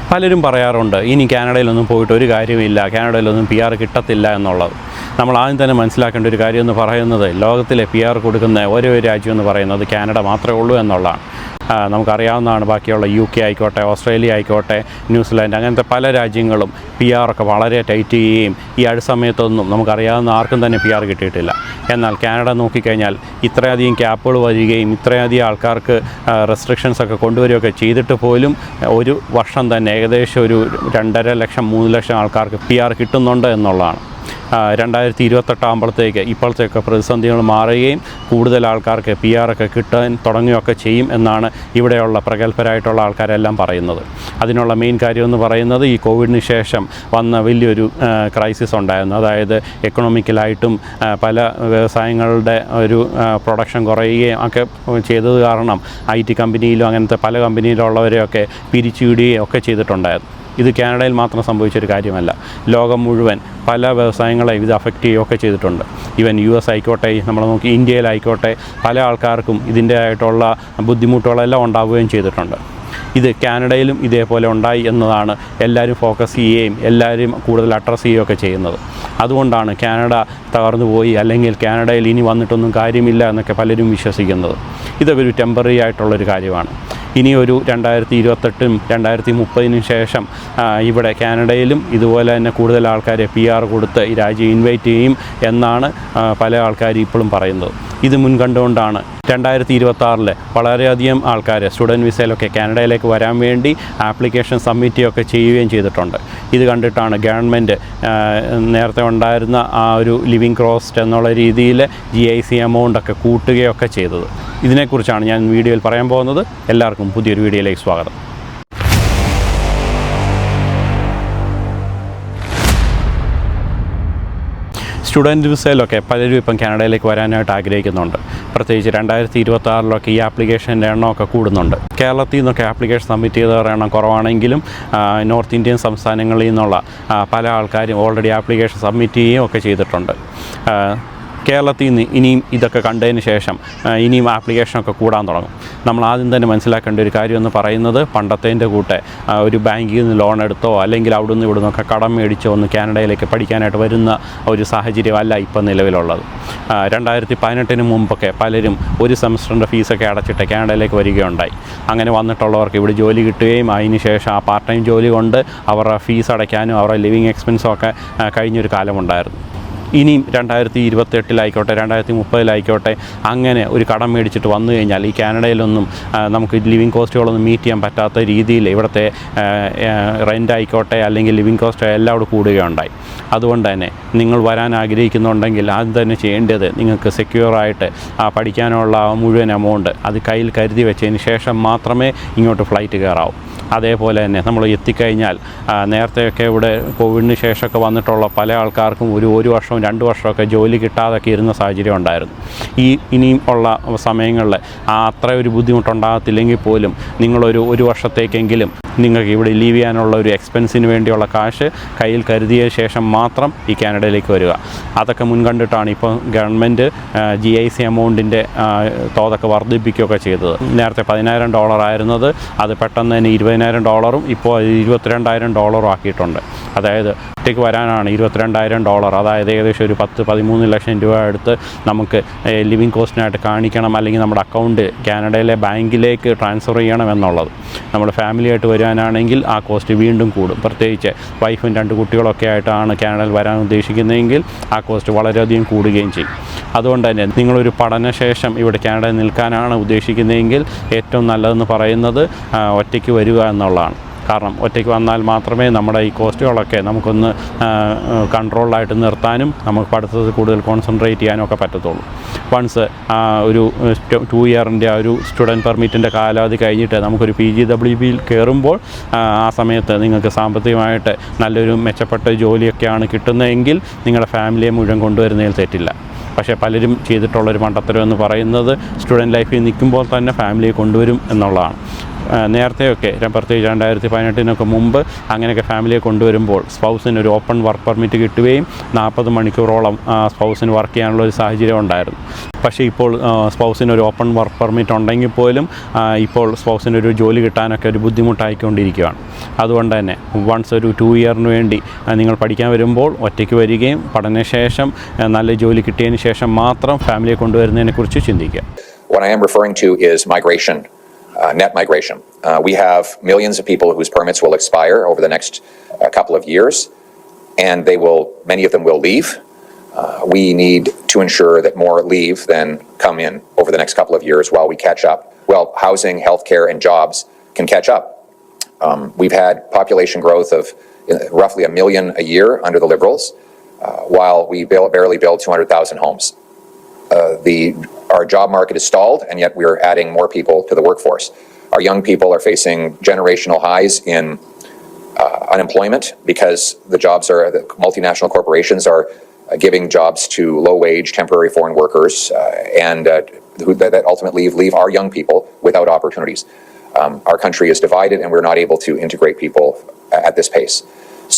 പലരും പറയാറുണ്ട് ഇനി കാനഡയിലൊന്നും പോയിട്ട് ഒരു കാര്യമില്ല, കാനഡയിലൊന്നും PR കിട്ടത്തില്ല എന്നുള്ളത്. നമ്മൾ ആദ്യം തന്നെ മനസ്സിലാക്കേണ്ട ഒരു കാര്യം എന്ന് പറയുന്നത് ലോകത്തിലെ PR കൊടുക്കുന്ന ഒരേ ഒരു രാജ്യം എന്ന് പറയുന്നത് കാനഡ മാത്രമേ ഉള്ളൂ എന്നുള്ളതാണ്. നമുക്കറിയാവുന്നതാണ്. ബാക്കിയുള്ള UK ആയിക്കോട്ടെ, ഓസ്ട്രേലിയ ആയിക്കോട്ടെ, ന്യൂസിലാൻഡ്, അങ്ങനത്തെ പല രാജ്യങ്ങളും PR ഒക്കെ വളരെ ടൈറ്റ് ചെയ്യുകയും ഈ അടുത്ത സമയത്തൊന്നും നമുക്കറിയാവുന്ന ആർക്കും തന്നെ PR കിട്ടിയിട്ടില്ല. എന്നാൽ കാനഡ നോക്കിക്കഴിഞ്ഞാൽ ഇത്രയധികം ക്യാപ്പുകൾ വരികയും ഇത്രയധികം ആൾക്കാർക്ക് റെസ്ട്രിക്ഷൻസ് ഒക്കെ കൊണ്ടുവരികയൊക്കെ ചെയ്തിട്ട് പോലും ഒരു വർഷം തന്നെ ഏകദേശം ഒരു 2.5 ലക്ഷം 3 ലക്ഷം ആൾക്കാർക്ക് PR കിട്ടുന്നുണ്ട് എന്നുള്ളതാണ്. 2028 ആകുമ്പോഴത്തേക്ക് ഇപ്പോഴത്തേക്ക് പ്രതിസന്ധികൾ മാറുകയും കൂടുതൽ ആൾക്കാർക്ക് PR ഒക്കെ കിട്ടാൻ തുടങ്ങുകയൊക്കെ ചെയ്യും എന്നാണ് ഇവിടെയുള്ള പ്രഗത്ഭരായിട്ടുള്ള ആൾക്കാരെല്ലാം പറയുന്നത്. അതിനുള്ള മെയിൻ കാര്യമെന്ന് പറയുന്നത് ഈ കോവിഡിന് ശേഷം വന്ന വലിയൊരു ക്രൈസിസ് ഉണ്ടായിരുന്നു. അതായത് എക്കണോമിക്കലായിട്ടും പല വ്യവസായങ്ങളുടെ ഒരു പ്രൊഡക്ഷൻ കുറയുകയും ഒക്കെ ചെയ്തത് കാരണം IT കമ്പനിയിലും അങ്ങനത്തെ പല കമ്പനിയിലുള്ളവരെയൊക്കെ പിരിച്ചുവിടുകയും ഒക്കെ ചെയ്തിട്ടുണ്ടായിരുന്നു. ഇത് കാനഡയിൽ മാത്രം സംഭവിച്ചൊരു കാര്യമല്ല, ലോകം മുഴുവൻ പല വ്യവസായങ്ങളെയും ഇത് അഫക്റ്റ് ചെയ്യുകയൊക്കെ ചെയ്തിട്ടുണ്ട്. ഈവൻ US ആയിക്കോട്ടെ, നമ്മൾ നോക്കി ഇന്ത്യയിലായിക്കോട്ടെ, പല ആൾക്കാർക്കും ഇതിൻ്റെ ആയിട്ടുള്ള ബുദ്ധിമുട്ടുകളെല്ലാം ഉണ്ടാവുകയും ചെയ്തിട്ടുണ്ട്. ഇത് കാനഡയിലും ഇതേപോലെ ഉണ്ടായി എന്നതാണ് എല്ലാവരും ഫോക്കസ് ചെയ്യുകയും എല്ലാവരും കൂടുതൽ അഡ്രസ്സ് ചെയ്യുകയൊക്കെ ചെയ്യുന്നത്. അതുകൊണ്ടാണ് കാനഡ തകർന്നു പോയി അല്ലെങ്കിൽ കാനഡയിൽ ഇനി വന്നിട്ടൊന്നും കാര്യമില്ല എന്നൊക്കെ പലരും വിശ്വസിക്കുന്നത്. ഇതൊരു ടെമ്പററി ആയിട്ടുള്ളൊരു കാര്യമാണ്. ഇനി ഒരു 2028 2030 ശേഷം ഇവിടെ കാനഡയിലും ഇതുപോലെ തന്നെ കൂടുതൽ ആൾക്കാരെ PR കൊടുത്ത് ഈ രാജ്യം ഇൻവൈറ്റ് ചെയ്യും എന്നാണ് പല ആൾക്കാരും ഇപ്പോഴും പറയുന്നത്. ഇത് മുൻകണ്ടുകൊണ്ടാണ് 2026 വളരെയധികം ആൾക്കാർ സ്റ്റുഡൻറ്റ് വിസയിലൊക്കെ കാനഡയിലേക്ക് വരാൻ വേണ്ടി ആപ്ലിക്കേഷൻ സബ്മിറ്റ് ചെയ്യുകയും ചെയ്തിട്ടുണ്ട്. ഇത് കണ്ടിട്ടാണ് ഗവൺമെൻറ് നേരത്തെ ഉണ്ടായിരുന്ന ആ ഒരു ലിവിങ് കോസ്റ്റ് എന്നുള്ള രീതിയിൽ GIC എമൗണ്ടൊക്കെ കൂട്ടുകയൊക്കെ ചെയ്തത്. ഇതിനെക്കുറിച്ചാണ് ഞാൻ വീഡിയോയിൽ പറയാൻ പോകുന്നത്. എല്ലാവർക്കും പുതിയൊരു വീഡിയോയിലേക്ക് സ്വാഗതം. സ്റ്റുഡൻറ്റ് വിസയിലൊക്കെ പലരും ഇപ്പം കാനഡയിലേക്ക് വരാനായിട്ട് ആഗ്രഹിക്കുന്നുണ്ട്. പ്രത്യേകിച്ച് 2026 ഈ ആപ്ലിക്കേഷൻ്റെ എണ്ണമൊക്കെ കൂടുന്നുണ്ട്. കേരളത്തിൽ നിന്നൊക്കെ ആപ്ലിക്കേഷൻ സബ്മിറ്റ് ചെയ്തവരുടെ എണ്ണം കുറവാണെങ്കിലും നോർത്ത് ഇന്ത്യൻ സംസ്ഥാനങ്ങളിൽ നിന്നുള്ള പല ആൾക്കാരും ഓൾറെഡി ആപ്ലിക്കേഷൻ സബ്മിറ്റ് ചെയ്യുകയും ഒക്കെ ചെയ്തിട്ടുണ്ട്. കേരളത്തിൽ നിന്ന് ഇനിയും ഇതൊക്കെ കണ്ടതിന് ശേഷം ഇനിയും ആപ്ലിക്കേഷനൊക്കെ കൂടാൻ തുടങ്ങും. നമ്മൾ ആദ്യം തന്നെ മനസ്സിലാക്കേണ്ട ഒരു കാര്യം എന്ന് പറയുന്നത് പണ്ടത്തേൻ്റെ കൂട്ടെ ഒരു ബാങ്കിൽ നിന്ന് ലോൺ എടുത്തോ അല്ലെങ്കിൽ അവിടെ നിന്ന് ഇവിടെ നിന്നൊക്കെ കടം മേടിച്ചോ ഒന്ന് കാനഡയിലേക്ക് പഠിക്കാനായിട്ട് വരുന്ന ഒരു സാഹചര്യമല്ല ഇപ്പം നിലവിലുള്ളത്. 2018 മുമ്പൊക്കെ പലരും ഒരു സെമസ്റ്ററിൻ്റെ ഫീസൊക്കെ അടച്ചിട്ട് കാനഡയിലേക്ക് വരികയുണ്ടായി. അങ്ങനെ വന്നിട്ടുള്ളവർക്ക് ഇവിടെ ജോലി കിട്ടുകയും അതിന് ശേഷം ആ പാർട്ട് ടൈം ജോലി കൊണ്ട് അവരുടെ ഫീസ് അടയ്ക്കാനും അവരുടെ ലിവിങ് എക്സ്പെൻസും ഒക്കെ കഴിഞ്ഞൊരു കാലമുണ്ടായിരുന്നു. ഇനിയും 2028 2030 അങ്ങനെ ഒരു കടം മേടിച്ചിട്ട് വന്നു കഴിഞ്ഞാൽ ഈ കാനഡയിലൊന്നും നമുക്ക് ലിവിങ് കോസ്റ്റുകളൊന്നും മീറ്റ് ചെയ്യാൻ പറ്റാത്ത രീതിയിൽ ഇവിടുത്തെ റെൻ്റ് ആയിക്കോട്ടെ അല്ലെങ്കിൽ ലിവിങ് കോസ്റ്റ് എല്ലാം അവിടെ കൂടുകയുണ്ടായി. അതുകൊണ്ട് തന്നെ നിങ്ങൾ വരാൻ ആഗ്രഹിക്കുന്നുണ്ടെങ്കിൽ ആദ്യം തന്നെ ചെയ്യേണ്ടത് നിങ്ങൾക്ക് സെക്യൂറായിട്ട് പഠിക്കാനുള്ള മുഴുവൻ എമൗണ്ട് അത് കയ്യിൽ കരുതി വെച്ചതിന് ശേഷം മാത്രമേ ഇങ്ങോട്ട് ഫ്ലൈറ്റ് കയറാവൂ. അതേപോലെ തന്നെ നമ്മൾ എത്തിക്കഴിഞ്ഞാൽ നേരത്തെയൊക്കെ ഇവിടെ കോവിഡിന് ശേഷമൊക്കെ വന്നിട്ടുള്ള പല ആൾക്കാർക്കും ഒരു വർഷവും 2 വർഷമൊക്കെ ജോലി കിട്ടാതൊക്കെ ഇരുന്ന സാഹചര്യം ഉണ്ടായിരുന്നു. ഇനിയും ഉള്ള സമയങ്ങളിൽ അത്ര ഒരു ബുദ്ധിമുട്ടുണ്ടാകത്തില്ലെങ്കിൽ പോലും നിങ്ങളൊരു വർഷത്തേക്കെങ്കിലും നിങ്ങൾക്ക് ഇവിടെ ലീവ് ചെയ്യാനുള്ള ഒരു എക്സ്പെൻസിന് വേണ്ടിയുള്ള കാശ് കയ്യിൽ കരുതിയ ശേഷം മാത്രം ഈ കാനഡയിലേക്ക് വരിക. അതൊക്കെ മുൻകണ്ടിട്ടാണ് ഇപ്പോൾ ഗവൺമെൻറ് GIC എമൗണ്ടിൻ്റെ തോതൊക്കെ വർദ്ധിപ്പിക്കുകയൊക്കെ ചെയ്തത്. നേരത്തെ $10,000 ആയിരുന്നത് അത് പെട്ടെന്ന് തന്നെ $20,000 ഇപ്പോൾ $22,000 ആക്കിയിട്ടുണ്ട്. അതായത് ഒറ്റയ്ക്ക് വരാനാണ് $22,000, അതായത് ഏകദേശം ഒരു 10-13 ലക്ഷം രൂപ അടുത്ത് നമുക്ക് ലിവിങ് കോസ്റ്റിനായിട്ട് കാണിക്കണം, അല്ലെങ്കിൽ നമ്മുടെ അക്കൗണ്ട് കാനഡയിലെ ബാങ്കിലേക്ക് ട്രാൻസ്ഫർ ചെയ്യണം എന്നുള്ളത്. നമ്മുടെ ഫാമിലിയായിട്ട് വരാനാണെങ്കിൽ ആ കോസ്റ്റ് വീണ്ടും കൂടും. പ്രത്യേകിച്ച് വൈഫും 2 കുട്ടികളൊക്കെ ആയിട്ടാണ് കാനഡയിൽ വരാൻ ഉദ്ദേശിക്കുന്നതെങ്കിൽ ആ കോസ്റ്റ് വളരെയധികം കൂടുകയും ചെയ്യും. അതുകൊണ്ട് തന്നെ നിങ്ങളൊരു പഠനശേഷം ഇവിടെ കാനഡയിൽ നിൽക്കാനാണ് ഉദ്ദേശിക്കുന്നതെങ്കിൽ ഏറ്റവും നല്ലതെന്ന് പറയുന്നത് ഒറ്റയ്ക്ക് വരിക എന്നുള്ളതാണ്. കാരണം ഒറ്റയ്ക്ക് വന്നാൽ മാത്രമേ നമ്മുടെ ഈ കോസ്റ്റുകളൊക്കെ നമുക്കൊന്ന് കൺട്രോളായിട്ട് നിർത്താനും നമുക്ക് പഠിത്തത്തിൽ കൂടുതൽ കോൺസെൻട്രേറ്റ് ചെയ്യാനും ഒക്കെ പറ്റത്തുള്ളൂ. വൺസ് ഒരു 2 ഇയറിൻ്റെ ഒരു സ്റ്റുഡൻറ്റ് പെർമിറ്റിൻ്റെ കാലാവധി കഴിഞ്ഞിട്ട് നമുക്കൊരു PGWBയിൽ കയറുമ്പോൾ ആ സമയത്ത് നിങ്ങൾക്ക് സാമ്പത്തികമായിട്ട് നല്ലൊരു മെച്ചപ്പെട്ട ജോലിയൊക്കെയാണ് കിട്ടുന്നതെങ്കിൽ നിങ്ങളുടെ ഫാമിലിയെ മുഴുവൻ കൊണ്ടുവരുന്നതിൽ തെറ്റില്ല. പക്ഷേ പലരും ചെയ്തിട്ടുള്ളൊരു മണ്ടത്തരം എന്ന് പറയുന്നത് സ്റ്റുഡൻറ്റ് ലൈഫിൽ നിൽക്കുമ്പോൾ തന്നെ ഫാമിലിയെ കൊണ്ടുവരും എന്നുള്ളതാണ്. നേരത്തെയൊക്കെ പ്രത്യേകിച്ച് 2018 മുമ്പ് അങ്ങനെയൊക്കെ ഫാമിലിയെ കൊണ്ടുവരുമ്പോൾ സ്പൗസിന് ഒരു ഓപ്പൺ വർക്ക് പെർമിറ്റ് കിട്ടുകയും 40 മണിക്കൂറോളം സ്പൗസിന് വർക്ക് ചെയ്യാനുള്ള ഒരു സാഹചര്യം ഉണ്ടായിരുന്നു. പക്ഷേ ഇപ്പോൾ സ്പൗസിന് ഒരു ഓപ്പൺ വർക്ക് പെർമിറ്റ് ഉണ്ടെങ്കിൽ പോലും ഇപ്പോൾ സ്പൗസിന് ഒരു ജോലി കിട്ടാനൊക്കെ ഒരു ബുദ്ധിമുട്ടായിക്കൊണ്ടിരിക്കുകയാണ്. അതുകൊണ്ട് തന്നെ വൺസ് ഒരു 2 ഇയറിന് വേണ്ടി നിങ്ങൾ പഠിക്കാൻ വരുമ്പോൾ ഒറ്റയ്ക്ക് വരികയും പഠനശേഷം നല്ല ജോലി കിട്ടിയതിന് ശേഷം മാത്രം ഫാമിലിയെ കൊണ്ടുവരുന്നതിനെക്കുറിച്ച് ചിന്തിക്കുക. What I am referring to is migration. Net migration. We have millions of people whose permits will expire over the next couple of years, and many of them will leave. We need to ensure that more leave than come in over the next couple of years while we catch up. Well, housing, healthcare, and jobs can catch up. We've had population growth of roughly 1 million a year under the Liberals, while we barely build 200,000 homes. Our job market is stalled, and yet we are adding more people to the workforce. Our young people are facing generational highs in unemployment because the multinational corporations are giving jobs to low-wage temporary foreign workers, and that ultimately leave our young people without opportunities. Our country is divided, and we're not able to integrate people at this pace.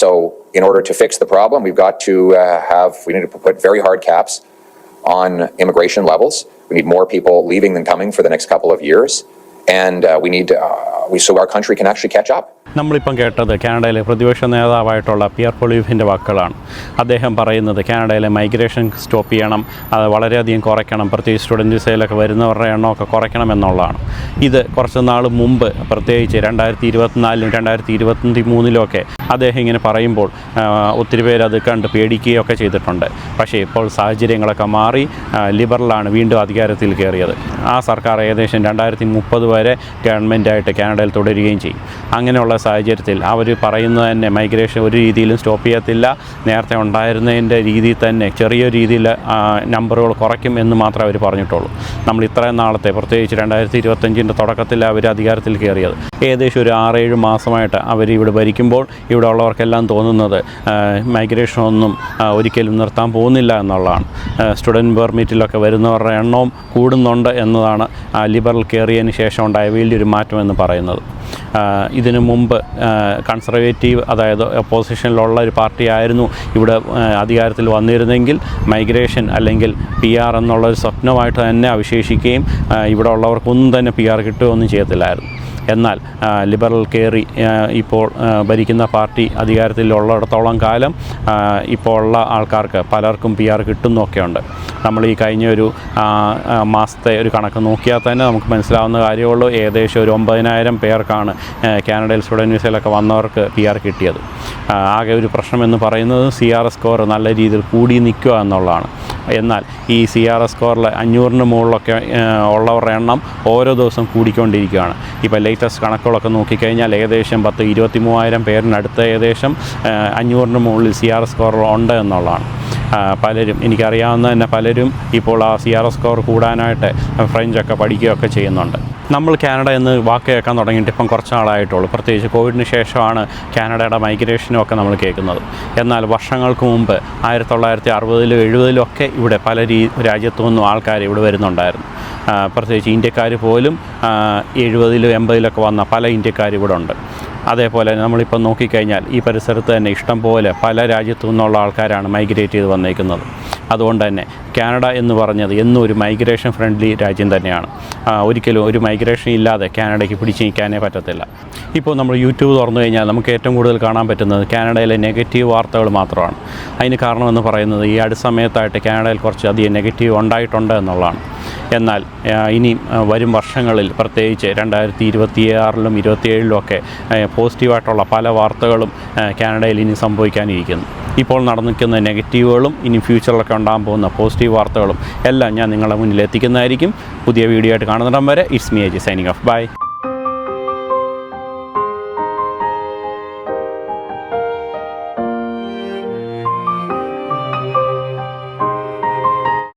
So, in order to fix the problem, we need to put very hard caps on immigration levels. We need more people leaving than coming for the next couple of years, and so our country can actually catch up. നമ്മളിപ്പം കേട്ടത് കാനഡയിലെ പ്രതിപക്ഷ നേതാവായിട്ടുള്ള peer പൊളിവിൻ്റെ വാക്കുകളാണ്. അദ്ദേഹം പറയുന്നത് കാനഡയിലെ migration stop ചെയ്യണം, അത് വളരെയധികം കുറയ്ക്കണം, പ്രത്യേകിച്ച് സ്റ്റുഡൻറ്റ് വിസയിലൊക്കെ വരുന്നവരുടെ എണ്ണമൊക്കെ കുറയ്ക്കണം എന്നുള്ളതാണ്. ഇത് കുറച്ച് നാൾ മുമ്പ് പ്രത്യേകിച്ച് 2024 2023 അദ്ദേഹം ഇങ്ങനെ പറയുമ്പോൾ ഒത്തിരി പേര് അത് കണ്ട് പേടിക്കുകയൊക്കെ ചെയ്തിട്ടുണ്ട്. പക്ഷേ ഇപ്പോൾ സാഹചര്യങ്ങളൊക്കെ മാറി ലിബറലാണ് വീണ്ടും അധികാരത്തിൽ കയറിയത്. ആ സർക്കാർ ഏകദേശം 2030 വരെ ഗവൺമെൻറ്റായിട്ട് കാനഡയിൽ തുടരുകയും ചെയ്യും. അങ്ങനെയുള്ള സാഹചര്യത്തിൽ അവർ പറയുന്നത് തന്നെ മൈഗ്രേഷൻ ഒരു രീതിയിലും സ്റ്റോപ്പ് ചെയ്യത്തില്ല, നേരത്തെ ഉണ്ടായിരുന്നതിൻ്റെ രീതിയിൽ തന്നെ ചെറിയ രീതിയിൽ നമ്പറുകൾ കുറയ്ക്കും എന്ന് മാത്രമേ അവർ പറഞ്ഞിട്ടുള്ളൂ. നമ്മൾ ഇത്രയും നാളത്തെ പ്രത്യേകിച്ച് 2025 തുടക്കത്തിൽ അവർ അധികാരത്തിൽ കയറിയത് ഏകദേശം ഒരു 6-7 മാസമായിട്ട് അവർ ഇവിടെ ഭരിക്കുമ്പോൾ ഇവിടെ ഉള്ളവർക്കെല്ലാം തോന്നുന്നത് മൈഗ്രേഷനൊന്നും ഒരിക്കലും നിർത്താൻ പോകുന്നില്ല എന്നുള്ളതാണ്. സ്റ്റുഡൻറ്റ് പെർമിറ്റിലൊക്കെ വരുന്നവരുടെ എണ്ണവും കൂടുന്നുണ്ട് എന്നതാണ് ലിബറൽ കയറിയതിന് ശേഷം ഉണ്ടായ വലിയൊരു മാറ്റം എന്ന് പറയുന്നത്. ഇതിനു മുമ്പ് കൺസർവേറ്റീവ്, അതായത് ഒപ്പോസിഷനിലുള്ള ഒരു പാർട്ടി ആയിരുന്നു ഇവിടെ അധികാരത്തിൽ വന്നിരുന്നെങ്കിൽ മൈഗ്രേഷൻ അല്ലെങ്കിൽ PR എന്നുള്ളൊരു സ്വപ്നമായിട്ട് തന്നെ അവശേഷിക്കുകയും ഇവിടെ ഉള്ളവർക്കൊന്നും തന്നെ PR കിട്ടുകയൊന്നും ചെയ്യത്തില്ലായിരുന്നു. എന്നാൽ ലിബറൽ കയറി ഇപ്പോൾ ഭരിക്കുന്ന പാർട്ടി അധികാരത്തിലുള്ളിടത്തോളം കാലം ഇപ്പോൾ ഉള്ള ആൾക്കാർക്ക് പലർക്കും PR കിട്ടുന്നൊക്കെയുണ്ട്. നമ്മൾ ഈ കഴിഞ്ഞ ഒരു മാസത്തെ ഒരു കണക്ക് നോക്കിയാൽ തന്നെ നമുക്ക് മനസ്സിലാവുന്ന കാര്യമുള്ളൂ. ഏകദേശം ഒരു 9000 പേർക്കാണ് കാനഡയിൽ സ്റ്റുഡൻറ്റ് വിസയിലൊക്കെ വന്നവർക്ക് PR കിട്ടിയത്. ആകെ ഒരു പ്രശ്നമെന്ന് പറയുന്നത് CRS സ്കോർ നല്ല രീതിയിൽ കൂടി നിൽക്കുക എന്നുള്ളതാണ്. എന്നാൽ ഈ CRS സ്കോറിൽ 500-ന് മുകളിലൊക്കെ ഉള്ളവരുടെ എണ്ണം ഓരോ ദിവസം കൂടിക്കൊണ്ടിരിക്കുകയാണ്. ഇപ്പോൾ ലേറ്റസ്റ്റ് കണക്കുകളൊക്കെ നോക്കിക്കഴിഞ്ഞാൽ ഏകദേശം 23,000 പേരിനടുത്ത് ഏകദേശം 500-ന് മുകളിൽ CRS സ്കോർ ഉണ്ട് എന്നുള്ളതാണ്. പലരും, എനിക്കറിയാവുന്ന തന്നെ പലരും ഇപ്പോൾ ആ CRS സ്കോർ കൂടാനായിട്ട് ഫ്രഞ്ചൊക്കെ പഠിക്കുകയൊക്കെ ചെയ്യുന്നുണ്ട്. നമ്മൾ കാനഡ എന്ന് വാക്ക് കേൾക്കാൻ തുടങ്ങിയിട്ട് ഇപ്പം കുറച്ച് നാളായിട്ടുള്ളൂ. പ്രത്യേകിച്ച് കോവിഡിന് ശേഷമാണ് കാനഡയുടെ മൈഗ്രേഷനും ഒക്കെ നമ്മൾ കേൾക്കുന്നത്. എന്നാൽ വർഷങ്ങൾക്ക് മുമ്പ് 1960-ലും 70-ലും ഒക്കെ ഇവിടെ പല രാജ്യത്തു നിന്നും ആൾക്കാർ ഇവിടെ വരുന്നുണ്ടായിരുന്നു. പ്രത്യേകിച്ച് ഇന്ത്യക്കാർ പോലും 70-ലും 80-ലൊക്കെ വന്ന പല ഇന്ത്യക്കാർ ഇവിടെ ഉണ്ട്. അതേപോലെ നമ്മളിപ്പോൾ നോക്കിക്കഴിഞ്ഞാൽ ഈ പരിസരത്ത് തന്നെ ഇഷ്ടം പോലെ പല രാജ്യത്തു നിന്നുള്ള ആൾക്കാരാണ് മൈഗ്രേറ്റ് ചെയ്ത് വന്നേക്കുന്നത്. അതുകൊണ്ട് തന്നെ കാനഡ എന്ന് പറഞ്ഞത് എന്നും ഒരു മൈഗ്രേഷൻ ഫ്രണ്ട്ലി രാജ്യം തന്നെയാണ്. ഒരിക്കലും ഒരു മൈഗ്രേഷൻ ഇല്ലാതെ കാനഡയ്ക്ക് പിടിച്ച് നിൽക്കാനേ പറ്റത്തില്ല. ഇപ്പോൾ നമ്മൾ യൂട്യൂബ് തുറന്നു കഴിഞ്ഞാൽ നമുക്ക് ഏറ്റവും കൂടുതൽ കാണാൻ പറ്റുന്നത് കാനഡയിലെ നെഗറ്റീവ് വാർത്തകൾ മാത്രമാണ്. അതിന് കാരണമെന്ന് പറയുന്നത് ഈ അടുത്ത സമയത്തായിട്ട് കാനഡയിൽ കുറച്ചധികം നെഗറ്റീവ് ഉണ്ടായിട്ടുണ്ട് എന്നുള്ളതാണ്. എന്നാൽ ഇനി വരും വർഷങ്ങളിൽ പ്രത്യേകിച്ച് 2026-ലും 2027-ലും ഒക്കെ പോസിറ്റീവായിട്ടുള്ള പല വാർത്തകളും കാനഡയിൽ ഇനി സംഭവിക്കാനിരിക്കുന്നു. ഇപ്പോൾ നടന്നിരിക്കുന്ന നെഗറ്റീവുകളും ഇനി ഫ്യൂച്ചറിലൊക്കെ ഉണ്ടാകാൻ പോകുന്ന പോസിറ്റീവ് വാർത്തകളും എല്ലാം ഞാൻ നിങ്ങളുടെ മുന്നിൽ എത്തിക്കുന്നതായിരിക്കും. പുതിയ വീഡിയോ ആയിട്ട് കാണുന്നിടം വരെ it's me AJ signing off. By.